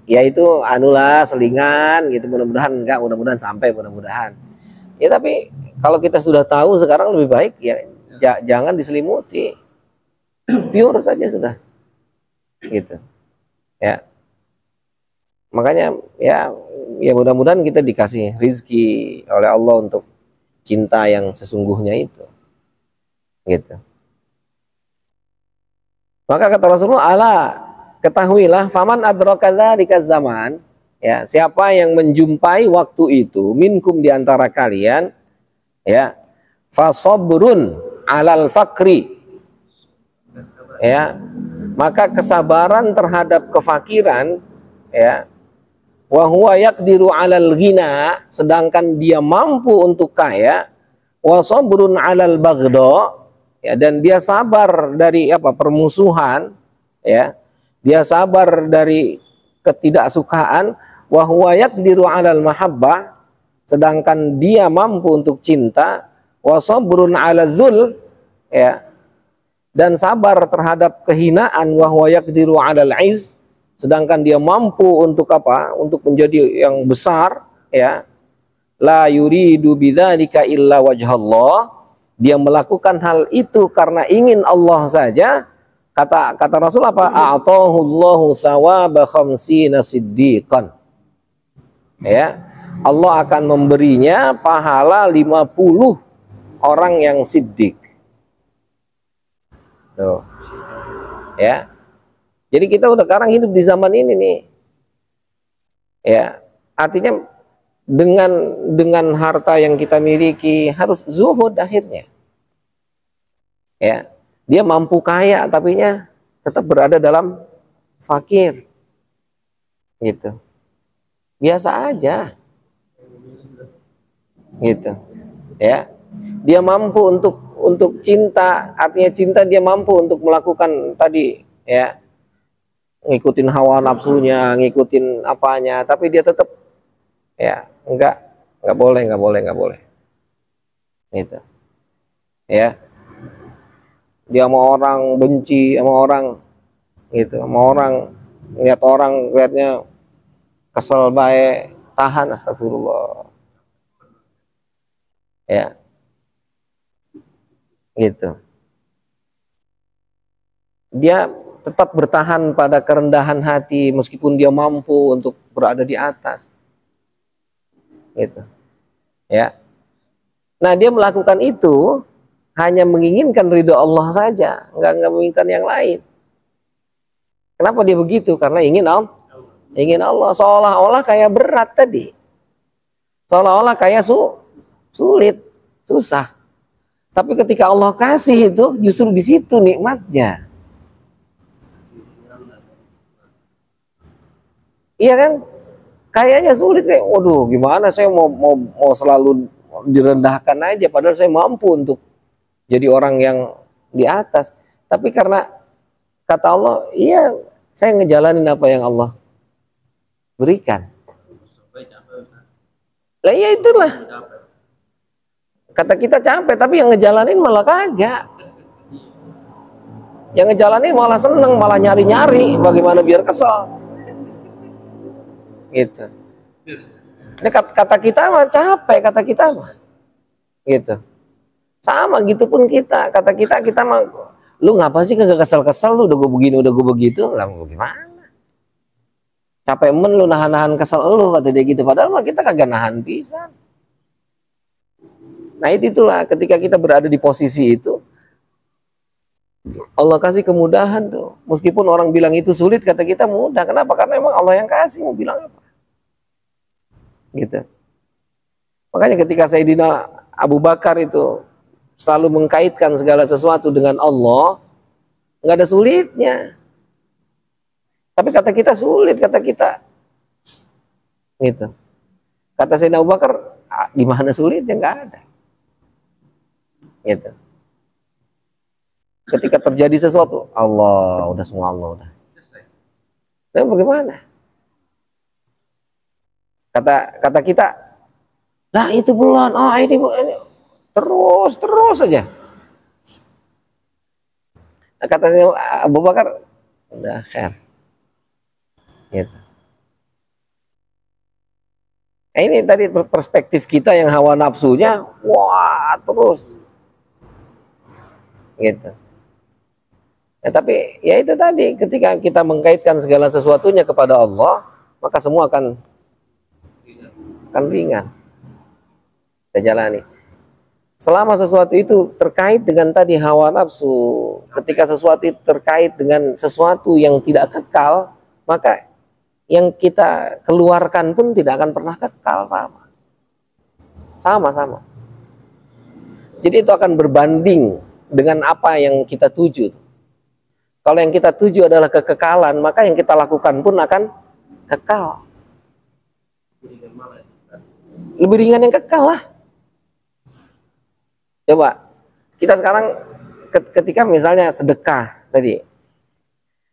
ya itu anulah selingan gitu, mudah-mudahan enggak, mudah-mudahan sampai, mudah-mudahan. Ya tapi kalau kita sudah tahu sekarang lebih baik ya jangan diselimuti. Pure saja sudah. Gitu. Ya. Makanya ya mudah-mudahan kita dikasih rizki oleh Allah untuk cinta yang sesungguhnya itu. Gitu. Maka kata Rasulullah, ala ketahuilah, faman adraka dzalika zaman, ya, siapa yang menjumpai waktu itu minkum di antara kalian, ya, fasabrun alal fakri, ya, maka kesabaran terhadap kefakiran, ya, wa huwa yaqdiru alal ghina, sedangkan dia mampu untuk kaya, wa sabrun alal baghdha, ya, dan dia sabar dari apa permusuhan, ya, dia sabar dari ketidaksukaan, wa huwa yaqdiru 'alal mahabbah, sedangkan dia mampu untuk cinta, wa sabrun 'ala dzul, ya, dan sabar terhadap kehinaan, wa huwa yaqdiru 'alal 'izz, sedangkan dia mampu untuk apa? Untuk menjadi yang besar, ya. La yuridu bidzalika illa wajhallah, dia melakukan hal itu karena ingin Allah saja. Kata Rasul apa? A'tahullahu thawaba khamsina siddiqan. Ya. Allah akan memberinya pahala 50 orang yang siddiq. Tuh. Ya. Jadi kita udah sekarang hidup di zaman ini nih. Ya. Artinya dengan harta yang kita miliki harus zuhud akhirnya. Ya. Dia mampu kaya, tapinya tetap berada dalam fakir, gitu. Biasa aja, gitu. Ya, dia mampu untuk cinta, artinya cinta dia mampu untuk melakukan tadi, ya, ngikutin hawa nafsunya, ngikutin apanya, tapi dia tetap, ya, enggak boleh, gitu. Ya. Dia sama orang benci sama orang, gitu, sama orang lihat orang lihatnya kesel baik, tahan, astagfirullah, ya, gitu. Dia tetap bertahan pada kerendahan hati meskipun dia mampu untuk berada di atas, gitu, ya. Nah dia melakukan itu hanya menginginkan ridho Allah saja, nggak menginginkan yang lain. Kenapa dia begitu? Karena ingin Allah. Seolah-olah kayak berat tadi, seolah-olah kayak sulit, susah. Tapi ketika Allah kasih itu, justru di situ nikmatnya. Iya kan? Kayaknya sulit, kayak, waduh, gimana saya mau selalu direndahkan aja, padahal saya mampu untuk jadi orang yang di atas. Tapi karena kata Allah, iya saya ngejalanin apa yang Allah berikan. Lah ya itulah. Kata kita capek, tapi yang ngejalanin malah kagak. Yang ngejalanin malah seneng, malah nyari-nyari bagaimana biar kesel. Gitu. Ini kata kita mah capek, kata kita mah. Gitu. Sama gitu pun kita, kata kita mah, lu ngapa sih kagak kesel-kesel, lu udah gue begini, udah gue begitu, lah gimana? Capek lu nahan-nahan kesel lu, kata dia gitu, padahal mah kita kagak nahan pisan. Nah itulah ketika kita berada di posisi itu, Allah kasih kemudahan tuh. Meskipun orang bilang itu sulit, kata kita mudah. Kenapa? Karena emang Allah yang kasih, mau bilang apa? Gitu. Makanya ketika Sayyidina Abu Bakar itu selalu mengkaitkan segala sesuatu dengan Allah, nggak ada sulitnya. Tapi kata kita sulit, kata kita. Gitu. Kata Sayyidina Abu Bakar, di mana sulitnya? Nggak ada. Gitu. Ketika terjadi sesuatu, Allah, udah semua Allah udah. Dan bagaimana? Kata kita, nah itu bulan, ini terus aja. Nah, kata Abu Bakar, udah khair. Gitu. Nah, ini tadi perspektif kita yang hawa nafsunya, wah terus. Gitu. Ya, tapi ya itu tadi, ketika kita mengkaitkan segala sesuatunya kepada Allah, maka semua akan ringan. Kita jalani. Selama sesuatu itu terkait dengan tadi hawa nafsu, ketika sesuatu itu terkait dengan sesuatu yang tidak kekal, maka yang kita keluarkan pun tidak akan pernah kekal, sama. Jadi itu akan berbanding dengan apa yang kita tuju. Kalau yang kita tuju adalah kekekalan, maka yang kita lakukan pun akan kekal. Lebih ringan yang kekal lah. Coba, kita sekarang ketika misalnya sedekah tadi.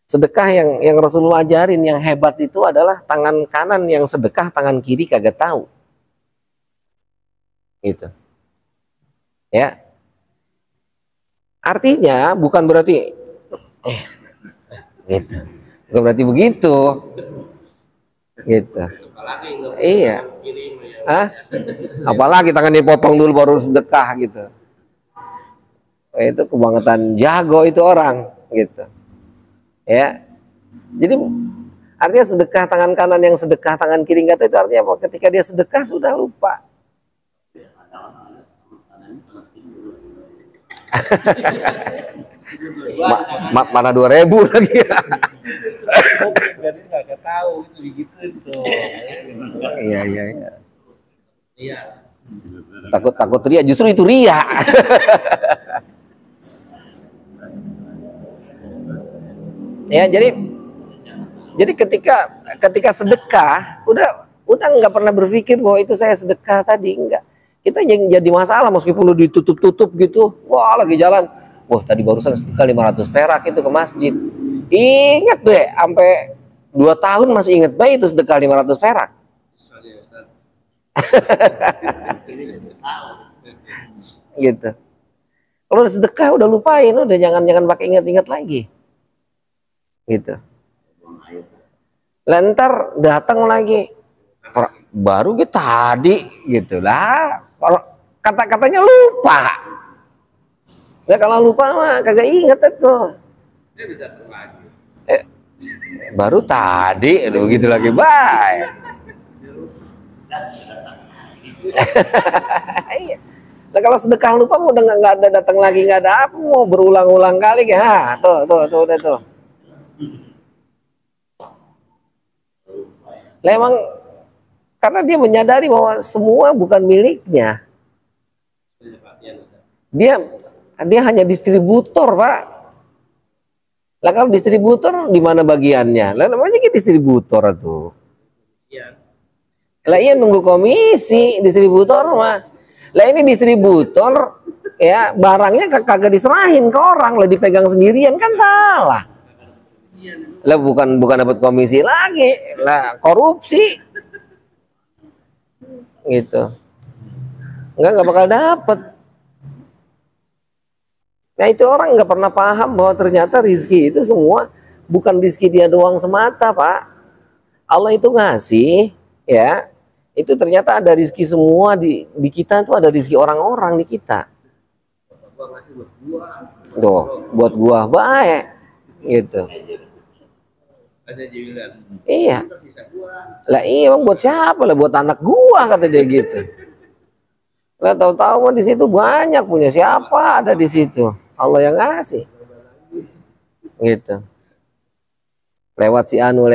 Sedekah yang Rasulullah ajarin yang hebat itu adalah tangan kanan yang sedekah, tangan kiri kagak tahu. Gitu. Ya. Artinya bukan berarti gitu. Bukan berarti begitu. Gitu. Iya. Apalagi tangan dipotong dulu baru sedekah gitu. Itu kebangetan jago itu orang gitu. Ya. Jadi artinya sedekah tangan kanan yang sedekah tangan kiri nggak tahu, itu artinya apa? Ketika dia sedekah sudah lupa. Mana 2.000 lagi ya. Jadi nggak tahu itu begitu itu. Iya. Takut ria, justru itu ria. Ya, jadi ketika sedekah udah nggak pernah berpikir bahwa itu saya sedekah tadi, enggak. Kita yang jadi masalah meskipun udah ditutup gitu. Wah, lagi jalan. Wah, tadi barusan sedekah 500 perak itu ke masjid. Ingat deh, sampai 2 tahun masih ingat baik itu sedekah 500 perak. Gitu. Kalau sedekah udah lupain, udah jangan pakai ingat-ingat lagi. Gitu. Lentar datang lagi. Baru kita tadi gitu lah. Kata-katanya lupa. Ya kalau lupa mah kagak inget itu. Baru tadi udah begitu lagi, bye. Nah, kalau sedekah lupa udah nggak ada datang lagi, nggak ada apa, mau berulang-ulang kali ya. Tuh udah tuh. Lah emang karena dia menyadari bahwa semua bukan miliknya. Dia hanya distributor, Pak. Lah kalau distributor di mana bagiannya? Lah namanya kan distributor tuh. Lah iya nunggu komisi distributor mah. Lah ini distributor ya, barangnya kagak diserahin ke orang, lah dipegang sendirian, kan salah. Lah bukan dapat komisi lagi, lah korupsi. Gitu. Nggak bakal dapet. Nah itu orang nggak pernah paham bahwa ternyata rizki itu semua bukan rizki dia doang semata, Pak. Allah itu ngasih, ya, itu ternyata ada rizki semua di kita, itu ada rizki orang-orang di kita. Tuh, buat gua baik, gitu. Iya. Lah iya, buat siapa lah? Buat anak gua, kata dia gitu. Lah tahu-tahu di situ banyak, punya siapa ada di situ? Allah yang ngasih. Gitu. Lewat si anu,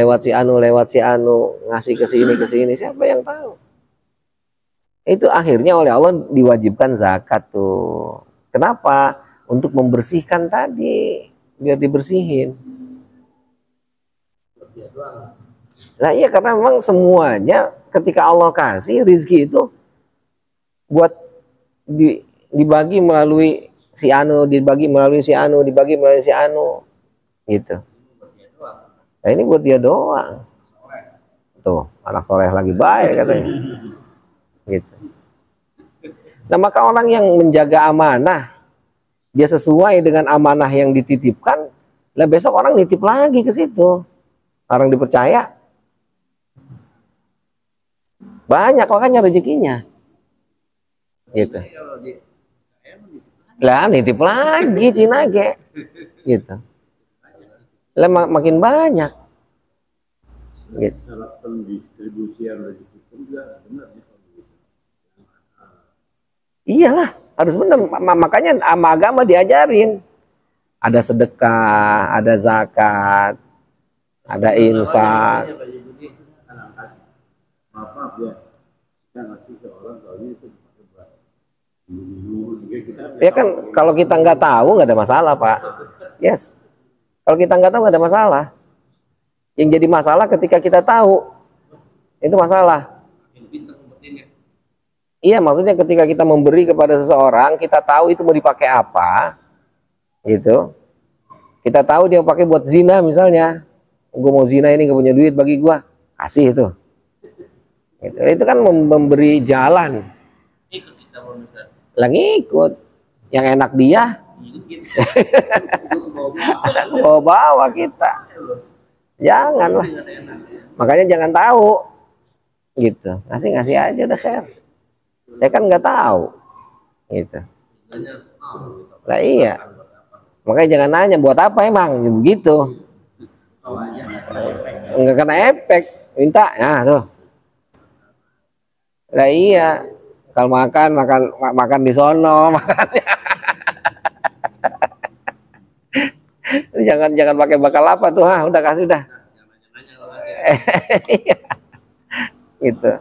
ngasih ke sini, siapa yang tahu? Itu akhirnya oleh Allah diwajibkan zakat tuh. Kenapa? Untuk membersihkan tadi, biar dibersihin. Nah iya, karena memang semuanya ketika Allah kasih rizki itu buat dibagi melalui si anu, dibagi melalui si anu, gitu. Nah ini buat dia doang. Tuh, anak soleh lagi baik katanya. Gitu. Nah maka orang yang menjaga amanah, dia sesuai dengan amanah yang dititipkan, lah besok orang nitip lagi ke situ. Orang dipercaya banyak makanya rezekinya. Gitu. Lah nitip lagi Cinage. Gitu. Lah makin banyak. Gitu. Salah pendistribusian rezeki pun juga benar ya. Iyalah, harus benar. Makanya sama agama diajarin. Ada sedekah, ada zakat, ada infak. Maaf ya, kita ngasih ke orang tahunya itu minum. Ya kan, kalau kita nggak tahu nggak ada masalah, Pak. Yes. Kalau kita nggak tahu nggak ada masalah. Yang jadi masalah ketika kita tahu, itu masalah. Iya, maksudnya ketika kita memberi kepada seseorang, kita tahu itu mau dipakai apa, gitu. Kita tahu dia pakai buat zina misalnya, gue mau zina ini, gak punya duit bagi gue, kasih itu. Gitu. Itu kan memberi jalan. Lagi ikut, yang enak dia, bawa kita. Janganlah. Makanya jangan tahu, gitu. Ngasih aja udah khair. Saya kan nggak tahu, gitu. Lah iya, makanya jangan nanya buat apa emang, begitu. Nggak kena efek, minta, nah tuh. Lah iya, kalau makan di sono, makannya. jangan pakai bakal apa tuh, udah kasih dah. Gitu.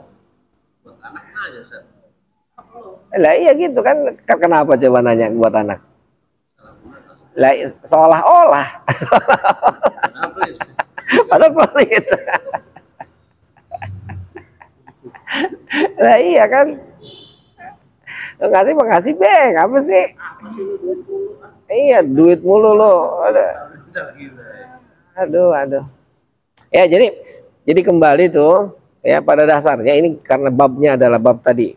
Lah iya gitu kan, kenapa coba nanya buat anak? Lah seolah-olah padahal pelit. Lah iya kan, makasih beng, apa sih? Iya, duit mulu lo. Aduh. Ya jadi kembali tuh ya, pada dasarnya ini karena babnya adalah bab tadi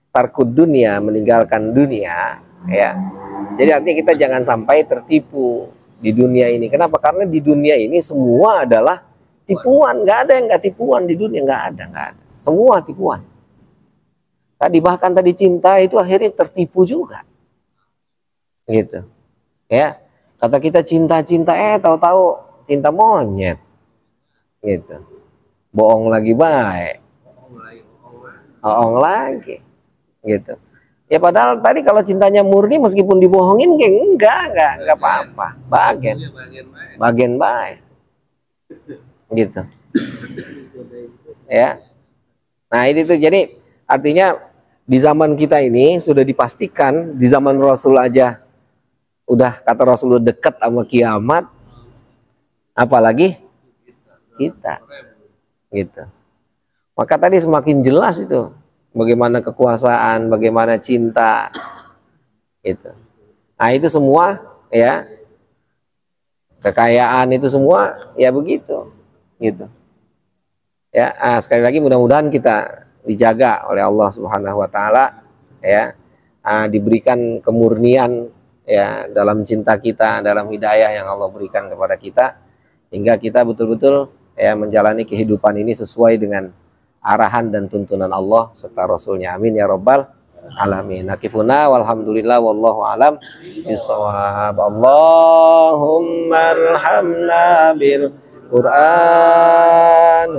tarkud dunia, meninggalkan dunia, ya. Jadi artinya kita jangan sampai tertipu di dunia ini. Kenapa? Karena di dunia ini semua adalah tipuan. Nggak ada yang nggak tipuan di dunia, nggak ada. Semua tipuan. Bahkan tadi cinta itu akhirnya tertipu juga, gitu. Ya, kata kita cinta, tahu-tahu cinta monyet, gitu. Bohong lagi baik, bohong lagi. Gitu. Ya padahal tadi kalau cintanya murni meskipun dibohongin enggak apa-apa. Bagian baik. Gitu. Ya. Nah, ini tuh jadi artinya di zaman kita ini sudah dipastikan, di zaman Rasul aja udah kata Rasul dekat sama kiamat, apalagi kita. Gitu. Maka tadi semakin jelas itu bagaimana kekuasaan, bagaimana cinta, itu. Nah itu semua ya, kekayaan itu semua ya begitu, gitu. Ya, sekali lagi mudah-mudahan kita dijaga oleh Allah Subhanahu Wa Taala, ya, diberikan kemurnian ya dalam cinta kita, dalam hidayah yang Allah berikan kepada kita, hingga kita betul-betul ya menjalani kehidupan ini sesuai dengan arahan dan tuntunan Allah serta Rasulnya. Amin ya Rabbal alamin. Nakifuna walhamdulillah wallahu alam bisawab. Allahumma arhamna bil Quran